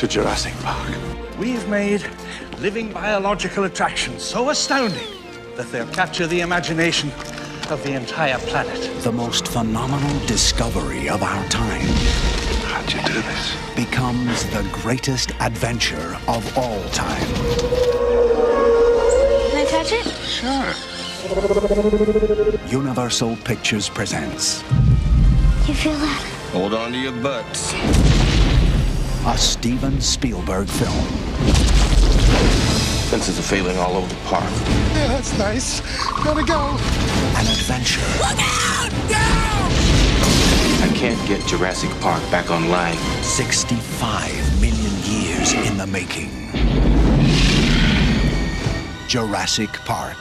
to Jurassic Park. We've made living biological attractions so astounding that they'll capture the imagination of the entire planet. The most phenomenal discovery of our time How'd you do this? becomes the greatest adventure of all time. Can I touch it? Sure. Universal Pictures presents You feel that? Hold on to your butts. a Steven Spielberg film. Fences are failing all over the park. Yeah, that's nice. Gotta go. An adventure Look out! No! I can't get Jurassic Park back online. 65 million years in the making. Jurassic Park.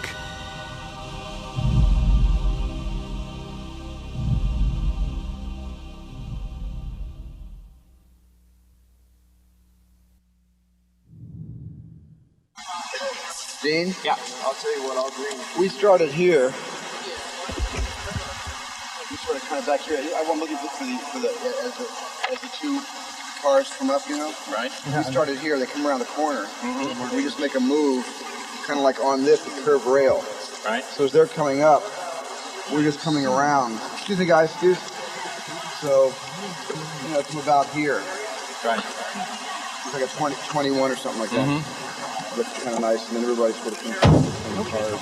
Dean? Yeah. I'll tell you what, I'll bring. We started here. We started kind of back here. I'm looking for as the two cars come up, you know? Right. We started here, they come around the corner. Mm-hmm. We just make a move, kind of like on this, the curved rail. Right. So as they're coming up, we're just coming around. Excuse me, guys, excuse. So, you know, come about here. Right. It's like a 21 or something like that. Mm-hmm. Looks kind of nice, and then everybody sort of comes from cars.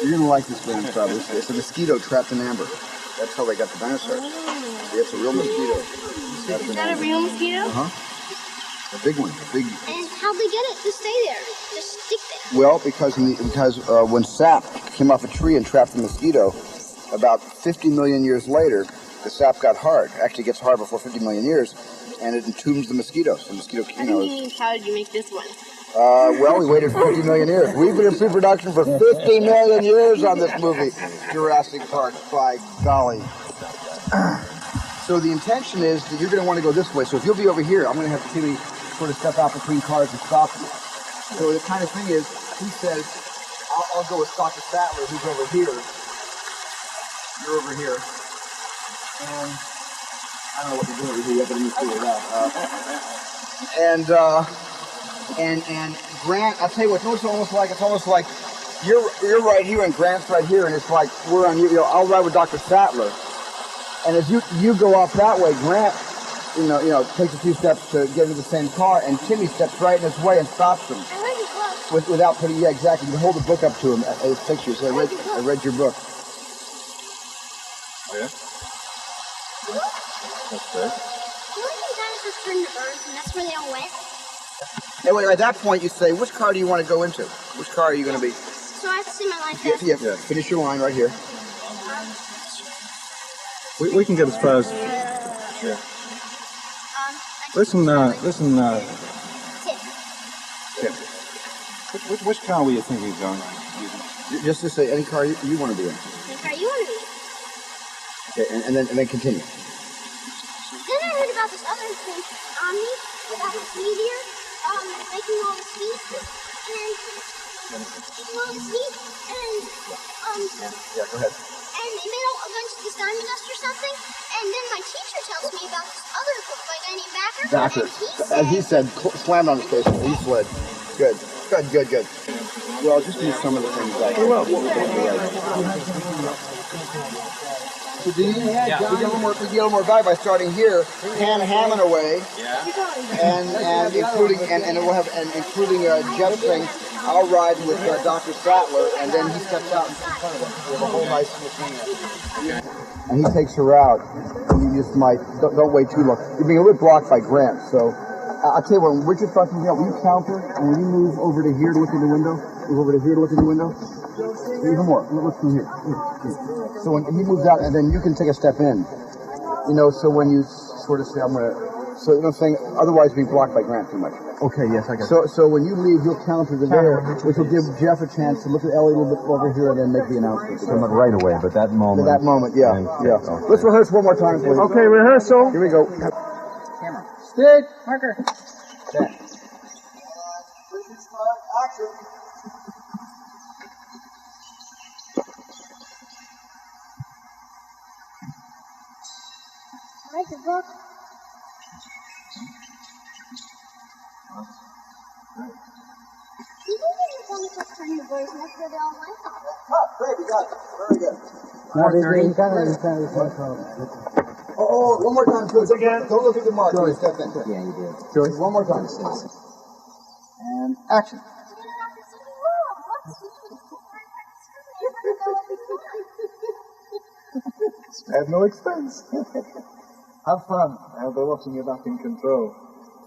You're gonna like this film, probably. It's a mosquito trapped in amber. That's how they got the dinosaurs. It's a real mosquito. Is that a real mosquito? A big one. Big. And how'd they get it to stay there? Just stick there? Well, because when sap came off a tree and trapped the mosquito, about 50 million years later, the sap got hard. Actually, it gets hard before 50 million years. And it entombs the mosquitoes. The mosquito, How did you make this one? Well, we waited 50 million years. We've been in pre-production for 50 million years on this movie, Jurassic Park, by golly. So the intention is that you're going to want to go this way. So if you'll be over here, I'm going to have Timmy sort of step out between cars and stop you. So the kind of thing is, he says, I'll go with Dr. Sattler, who's over here. You're over here. And I don't know what you're doing over here yet, but let me figure it out. And Grant, I'll tell you what, it's almost like you're right here and Grant's right here, and it's like we're on you know, I'll ride with Dr. Sattler. And as you go off that way, Grant, you know, takes a few steps to get into the same car, and Timmy steps right in his way and stops him. I read your book. Without putting, yeah, exactly. You can hold the book up to him at his picture. Say, I read your book. Oh, yeah? That's good. You know when dinosaurs turn into birds and that's where they all went? Anyway, at that point, you say, which car do you want to go into? Which car are you going to be? So I have to say my line Yeah, fast? yeah. Finish your line right here. We can get as far as. Yeah. Listen, Tim. Which car were you thinking of going? Just to say, any car you want to be in. Any car you want to be in? Okay, and then continue. Then I heard about this other thing, Omni, about this meteor, making all this heat, and Yeah, go ahead. and it made a bunch of this diamond dust or something, and then my teacher tells me about this other book by a guy named Backer, And he said, slammed on his face, he slid. Good. Well, just use some of the things like So do you we get a little more vibe by starting here, hamming away, and including and it will have including Jeff saying, I'll ride with Dr. Sattler, and then he steps out in front of us. We have a whole nice machine. And he takes her out. And you just might don't wait too long. You're being a little blocked by Grant, so I'll tell you what. When Richard starts moving out, will you count her? And when you move over to here to look in the window, Even more. Look through here. So when he moves out, and then you can take a step in. You know, so when you sort of say, I'm going to... So, you know what I'm saying? Otherwise, being blocked by Grant too much. Okay, yes, I got it. So when you leave, you'll counter to there, which will give Jeff a chance to look at Ellie a little bit over here and then make the announcement. Right away, but that moment... That moment, yeah. Yeah. Okay. Let's rehearse one more time, please. Okay, rehearsal. Here we go. Camera. Stick. Marker. Action. I like the book. turn your voice next to the online. Great, you got it. Very good. Oh, one more time, Joyce. Don't look at the mark. Joyce, step in. Yeah, you did. Joyce, one more time. And action. At no expense. Have fun. I'll be watching you back in control.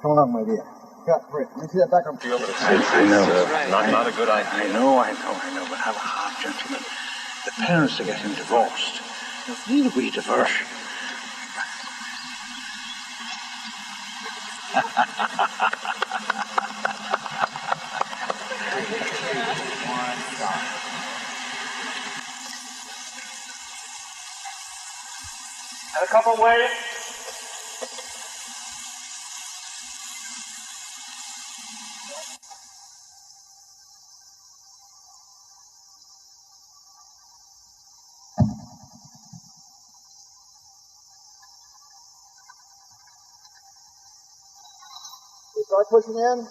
Come on, my dear. Yeah, great. Let me see that back on field. I know. Not a good idea. I know, but have a heart, gentlemen. The parents are getting divorced. Need a wee diversion. And a couple waiting. We start pushing in.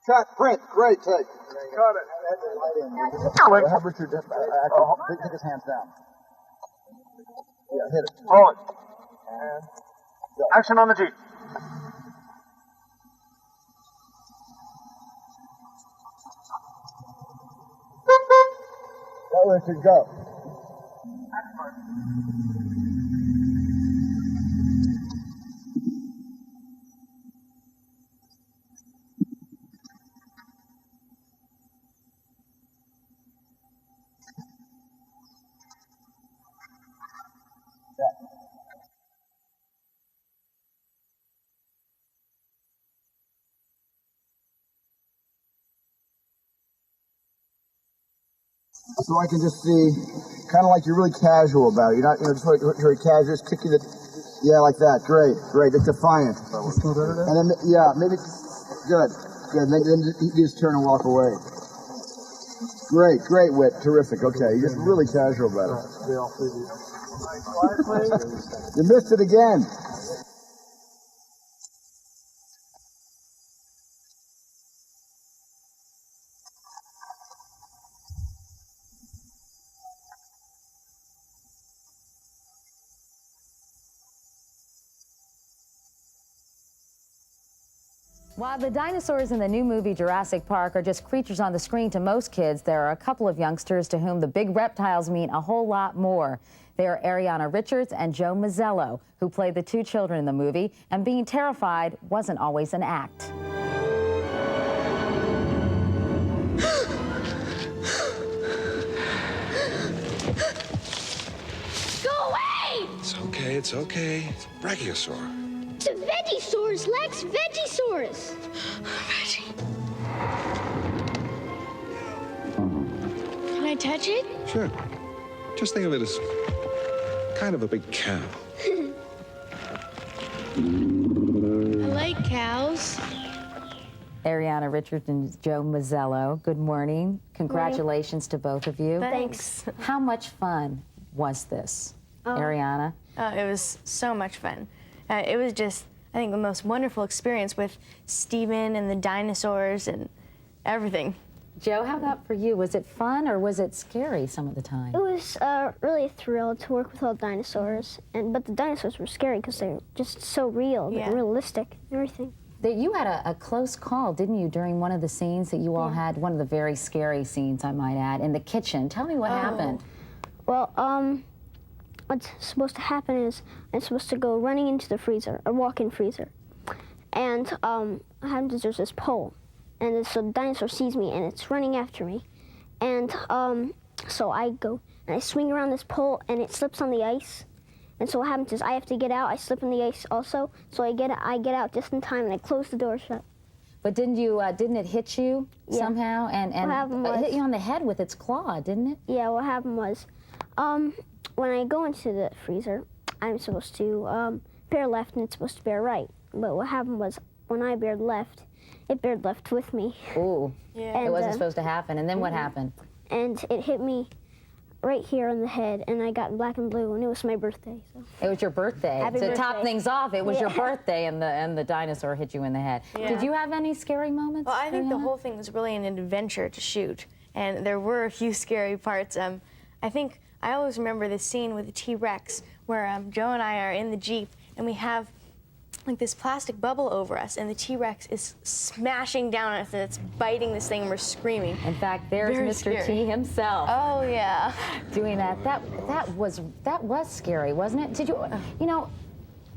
Cut, print, great take. Got it. Have Richard take his hands down. Yeah, hit it. Roll it. And action on the Jeep. Go, Richard, go. So I can just see, kind of like you're really casual about it. You're not, just very casual, just kicking it. Yeah, like that. Great, great. It's defiant. And then, yeah, maybe, good. Then you just turn and walk away. Great, Whit. Terrific. Okay, you're just really casual about it. You missed it again. While the dinosaurs in the new movie Jurassic Park are just creatures on the screen to most kids, there are a couple of youngsters to whom the big reptiles mean a whole lot more. They are Ariana Richards and Joe Mazzello, who played the two children in the movie, and being terrified wasn't always an act. Go away! It's okay. It's a brachiosaur. It's a Vegisaurus, Lex, Vegisaurus. Can I touch it? Sure. Just think of it as kind of a big cow. I like cows. Ariana Richards and Joe Mazzello, good morning. Congratulations to both of you. Thanks. How much fun was this, Ariana? It was so much fun. It was just, I think, the most wonderful experience with Steven and the dinosaurs and everything. Joe, how about for you? Was it fun or was it scary some of the time? It was really a thrill to work with all dinosaurs, but the dinosaurs were scary because they're just so real, they're realistic, everything. You had a close call, didn't you, during one of the scenes that you all had, one of the very scary scenes, I might add, in the kitchen. Tell me what happened. Well, what's supposed to happen is I'm supposed to go running into the freezer, a walk-in freezer. And there's this pole. And so the dinosaur sees me and it's running after me. And so I go and I swing around this pole and it slips on the ice. And so what happens is I have to get out, I slip in the ice also. So I get out just in time and I close the door shut. But didn't it hit you somehow? And it hit you on the head with its claw, didn't it? Yeah, what happened was, when I go into the freezer, I'm supposed to bear left and it's supposed to bear right. But what happened was, when I bared left, it bared left with me. Ooh, Yeah. it wasn't supposed to happen. And then what happened? And it hit me right here on the head, and I got black and blue, and it was my birthday. So. It was your birthday. Happy To birthday. top things off, it was your birthday, and the dinosaur hit you in the head. Yeah. Did you have any scary moments? Well, I think the Ariana? whole thing was really an adventure to shoot, and there were a few scary parts. I think I always remember this scene with the T-Rex where Joe and I are in the Jeep, and we have like this plastic bubble over us, and the T-Rex is smashing down on us, and it's biting this thing, and we're screaming. In fact, there's Very Mr. scary. T himself. Oh yeah. Doing that. That was scary, wasn't it? Did you? You know,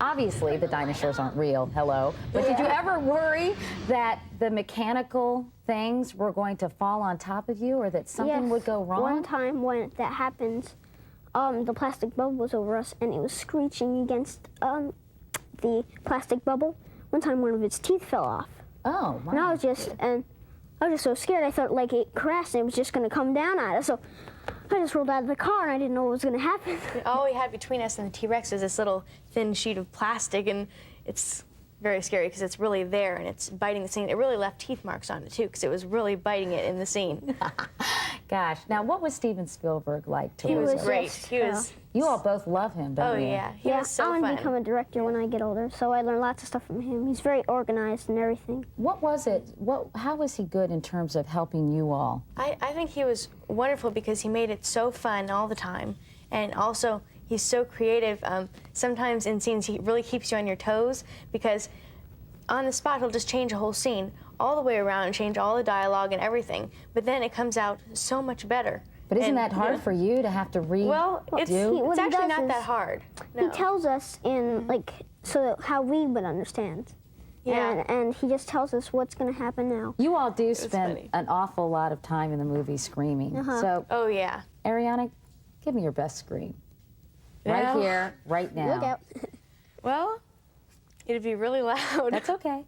obviously the dinosaurs aren't real. Hello. But did you ever worry that the mechanical things were going to fall on top of you, or that something would go wrong? One time when that happened, the plastic bubble was over us, and it was screeching against the plastic bubble. One time, one of its teeth fell off. Oh, wow. And I was just so scared. I thought like it crashed and it was just going to come down at us. So I just rolled out of the car and I didn't know what was going to happen. All we had between us and the T-Rex was this little thin sheet of plastic, and it's very scary because it's really there and it's biting the scene. It really left teeth marks on it too because it was really biting it in the scene. Gosh. Now, what was Steven Spielberg like to He work was with? great. He was. You all both love him, don't Oh you? yeah, he Yeah, was so I want fun. to become a director when I get older, so I learned lots of stuff from him. He's very organized and everything. What was it? How was he good in terms of helping you all? I think he was wonderful because he made it so fun all the time, and also he's so creative. Sometimes in scenes he really keeps you on your toes because on the spot he'll just change a whole scene all the way around and change all the dialogue and everything, but then it comes out so much better. But isn't And, that hard yeah. for you to have to read? Well, it's what he actually does not is that hard. He No. tells us in like so how we would understand. Yeah. And he just tells us what's going to happen now. You all do spend funny. an awful lot of time in the movie screaming. So, Oh yeah. Ariana, give me your best scream. Right Yeah. here, right now. Look out. Well, it'd be really loud. That's okay.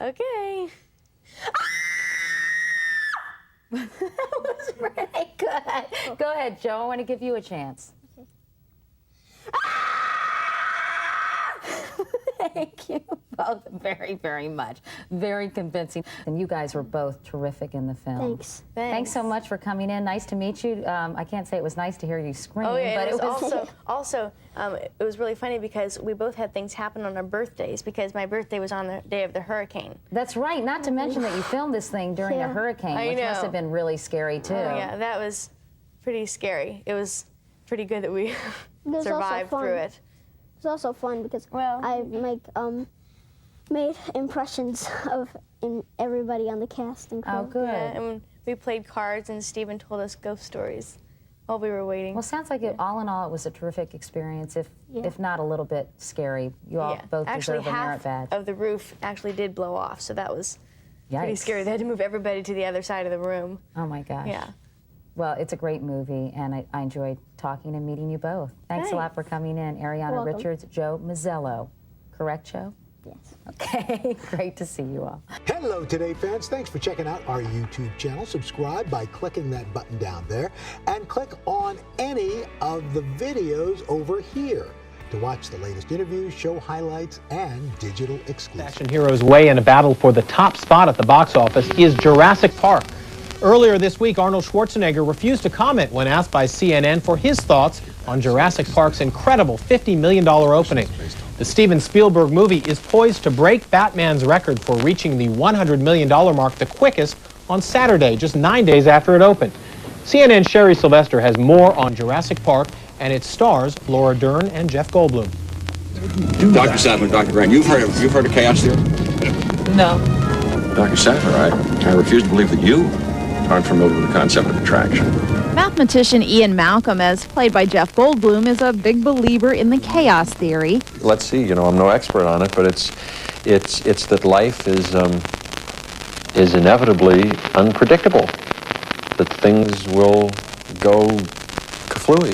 Okay. That was really good. Go ahead, Joe. I want to give you a chance. Thank you both very, very much. Very convincing. And you guys were both terrific in the film. Thanks. Thanks so much for coming in. Nice to meet you. I can't say it was nice to hear you scream, Oh yeah, but it was also it was really funny because we both had things happen on our birthdays because my birthday was on the day of the hurricane. That's right. Not to mention that you filmed this thing during a Yeah. hurricane, I which must know. have been really scary too. Oh yeah, that was pretty scary. It was pretty good that we was also survived fun. through it. It's also fun because Well- I made impressions of everybody on the cast and crew. Oh, good. Yeah, and we played cards and Stephen told us ghost stories while we were waiting. Well, sounds like all in all, it was a terrific experience, if not a little bit scary. You all yeah. both Actually, deserve a merit half badge. of the roof actually did blow off, so that was pretty Yikes. scary. They had to move everybody to the other side of the room. Oh my gosh. Yeah. Well, it's a great movie, and I enjoyed talking and meeting you both. Thanks a lot for coming in. Ariana welcome. Richards, Joe Mazzello. Correct, Joe? Yes. Okay, great to see you all. Hello, Today fans. Thanks for checking out our YouTube channel. Subscribe by clicking that button down there and click on any of the videos over here to watch the latest interviews, show highlights, and digital exclusives. Action heroes weigh in a battle for the top spot at the box office is Jurassic Park. Earlier this week, Arnold Schwarzenegger refused to comment when asked by CNN for his thoughts on Jurassic Park's incredible $50 million opening. The Steven Spielberg movie is poised to break Batman's record for reaching the $100 million mark the quickest on Saturday, just 9 days after it opened. CNN's Sherry Sylvester has more on Jurassic Park and its stars Laura Dern and Jeff Goldblum. Dr. Sadler, Dr. Grant, you've heard of chaos theory? No. Dr. Sadler, I refuse to believe that you aren't familiar with the concept of attraction. Mathematician Ian Malcolm, as played by Jeff Goldblum, is a big believer in the chaos theory. Let's see, I'm no expert on it, but it's that life is inevitably unpredictable, that things will go kaflooey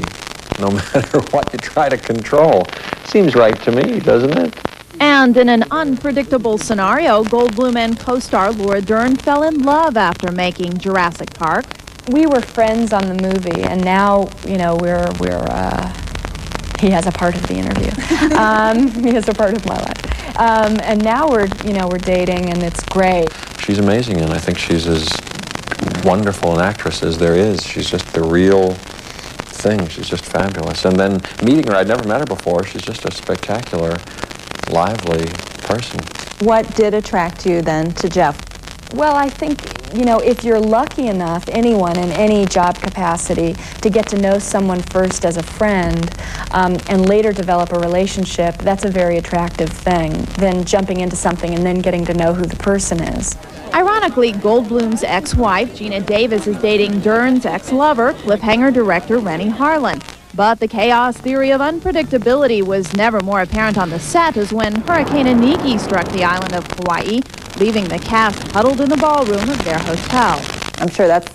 no matter what you try to control. Seems right to me, doesn't it? And in an unpredictable scenario, Goldblum and co-star Laura Dern fell in love after making Jurassic Park. We were friends on the movie, and now, you know, he has a part of the interview. He has a part of my life. And now we're dating, and it's great. She's amazing, and I think she's as wonderful an actress as there is. She's just the real thing. She's just fabulous. And then meeting her, I'd never met her before. She's just a spectacular, lively person. What did attract you then to Jeff? Well, I think, you know, if you're lucky enough, anyone in any job capacity, to get to know someone first as a friend and later develop a relationship, that's a very attractive thing than jumping into something and then getting to know who the person is. Ironically, Goldblum's ex-wife, Gina Davis, is dating Dern's ex-lover, cliffhanger director Rennie Harlan. But the chaos theory of unpredictability was never more apparent on the set as when Hurricane Iniki struck the island of Hawaii, leaving the cast huddled in the ballroom of their hotel. I'm sure that's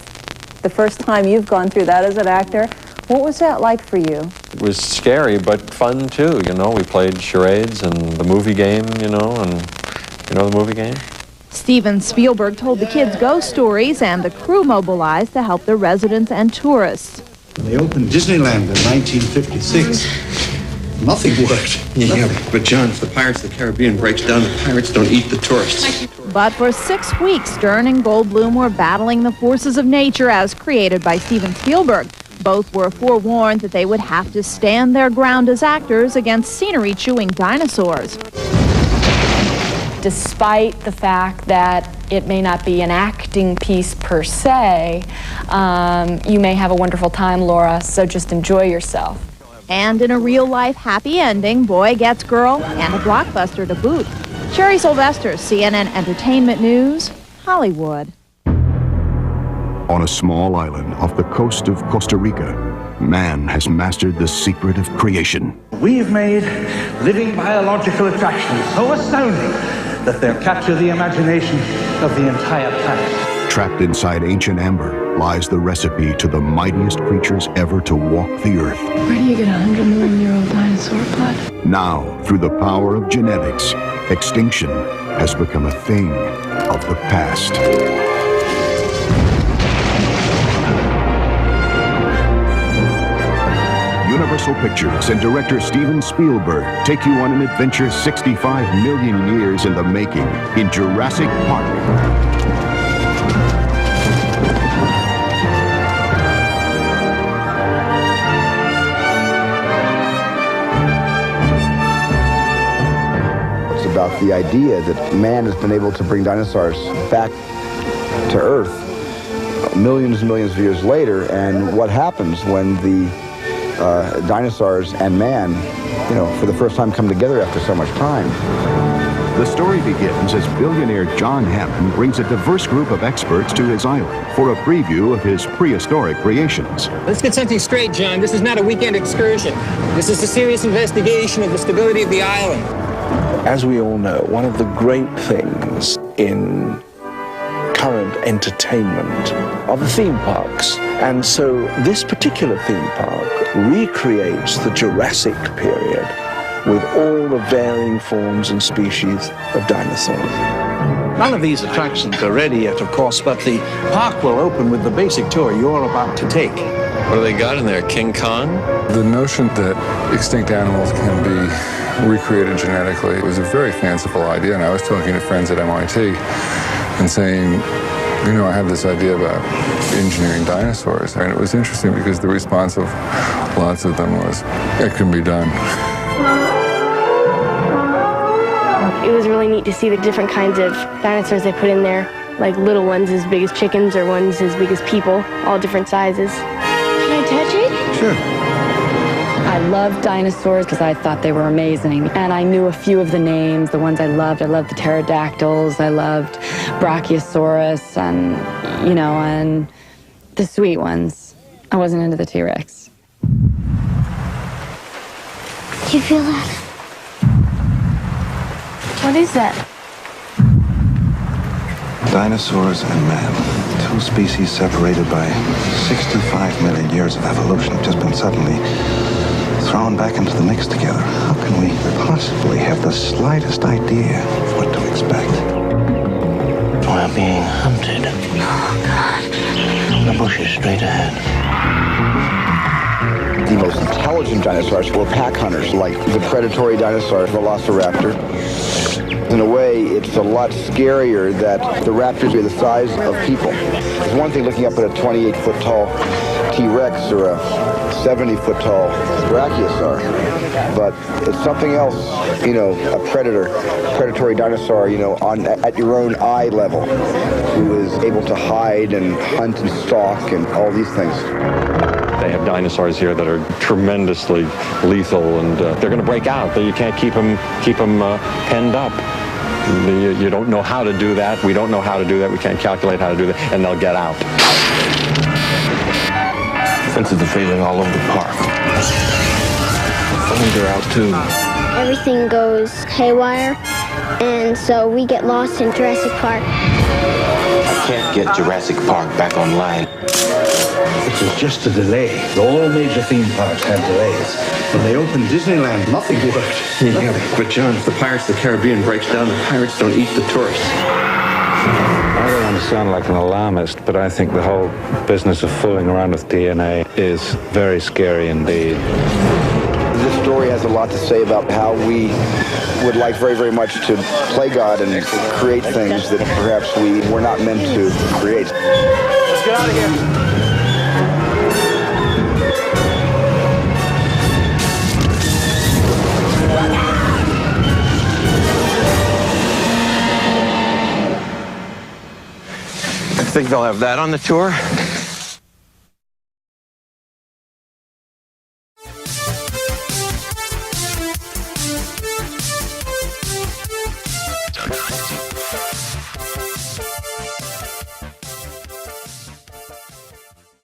the first time you've gone through that as an actor. What was that like for you? It was scary, but fun too, you know. We played charades and the movie game, you know, and you know the movie game? Steven Spielberg told the kids ghost stories, and the crew mobilized to help the residents and tourists. They opened Disneyland in 1956. Nothing worked. Yeah, but John, if the Pirates of the Caribbean breaks down, the pirates don't eat the tourists. But for 6 weeks, Dern and Goldblum were battling the forces of nature as created by Steven Spielberg. Both were forewarned that they would have to stand their ground as actors against scenery-chewing dinosaurs. Despite the fact that it may not be an acting piece per se, you may have a wonderful time, Laura, so just enjoy yourself. And in a real-life happy ending, boy gets girl, and a blockbuster to boot. Sherry Sylvester, CNN Entertainment News, Hollywood. On a small island off the coast of Costa Rica, man has mastered the secret of creation. We have made living biological attractions so astounding that they'll capture the imagination of the entire planet. Trapped inside ancient amber lies the recipe to the mightiest creatures ever to walk the earth. Where do you get 100 million-year-old dinosaur blood? Now, through the power of genetics, extinction has become a thing of the past. Universal Pictures and director Steven Spielberg take you on an adventure 65 million years in the making in Jurassic Park. It's about the idea that man has been able to bring dinosaurs back to Earth millions and millions of years later, and what happens when the dinosaurs and man, you know, for the first time come together after so much time. The story begins as billionaire John Hammond brings a diverse group of experts to his island for a preview of his prehistoric creations. Let's get something straight, John. This is not a weekend excursion. This is a serious investigation of the stability of the island. As we all know, one of the great things in current entertainment are the theme parks. And so this particular theme park recreates the Jurassic period with all the varying forms and species of dinosaurs. None of these attractions are ready yet, of course, but the park will open with the basic tour you're about to take. What do they got in there, King Kong? The notion that extinct animals can be recreated genetically was a very fanciful idea, and I was talking to friends at MIT and saying, you know, I have this idea about engineering dinosaurs, and it was interesting because the response of lots of them was, it can be done. It was really neat to see the different kinds of dinosaurs they put in there, like little ones as big as chickens or ones as big as people, all different sizes. Can I touch it? Sure. I loved dinosaurs because I thought they were amazing. And I knew a few of the names, the ones I loved. I loved the pterodactyls, I loved Brachiosaurus, and, you know, and the sweet ones. I wasn't into the T-Rex. Do you feel that? What is that? Dinosaurs and man, two species separated by 65 million years of evolution, have just been suddenly thrown back into the mix together. How can we possibly have the slightest idea of what to expect? We're being hunted. Oh, God. The bush is straight ahead. The most intelligent dinosaurs were pack hunters, like the predatory dinosaur, Velociraptor. In a way, it's a lot scarier that the raptors are the size of people. It's one thing looking up at a 28-foot tall T-Rex or a 70-foot tall brachiosaur, but it's something else, you know, a predatory dinosaur, you know, at your own eye level, who is able to hide and hunt and stalk and all these things. They have dinosaurs here that are tremendously lethal, and they're going to break out. You can't keep them penned up. You don't know how to do that. We don't know how to do that. We can't calculate how to do that, and they'll get out. Fences are failing all over the park. Phones are out too. Everything goes haywire, and so we get lost in Jurassic Park. I can't get Jurassic Park back online. It was just a delay. All major theme parks have delays. When they opened Disneyland, nothing worked. Yeah, but John, if the Pirates of the Caribbean breaks down, the pirates don't eat the tourists. I don't want to sound like an alarmist, but I think the whole business of fooling around with DNA is very scary indeed. This story has a lot to say about how we would like very, very much to play God and create things that perhaps we were not meant to create. Let's get out of here. Think they'll have that on the tour?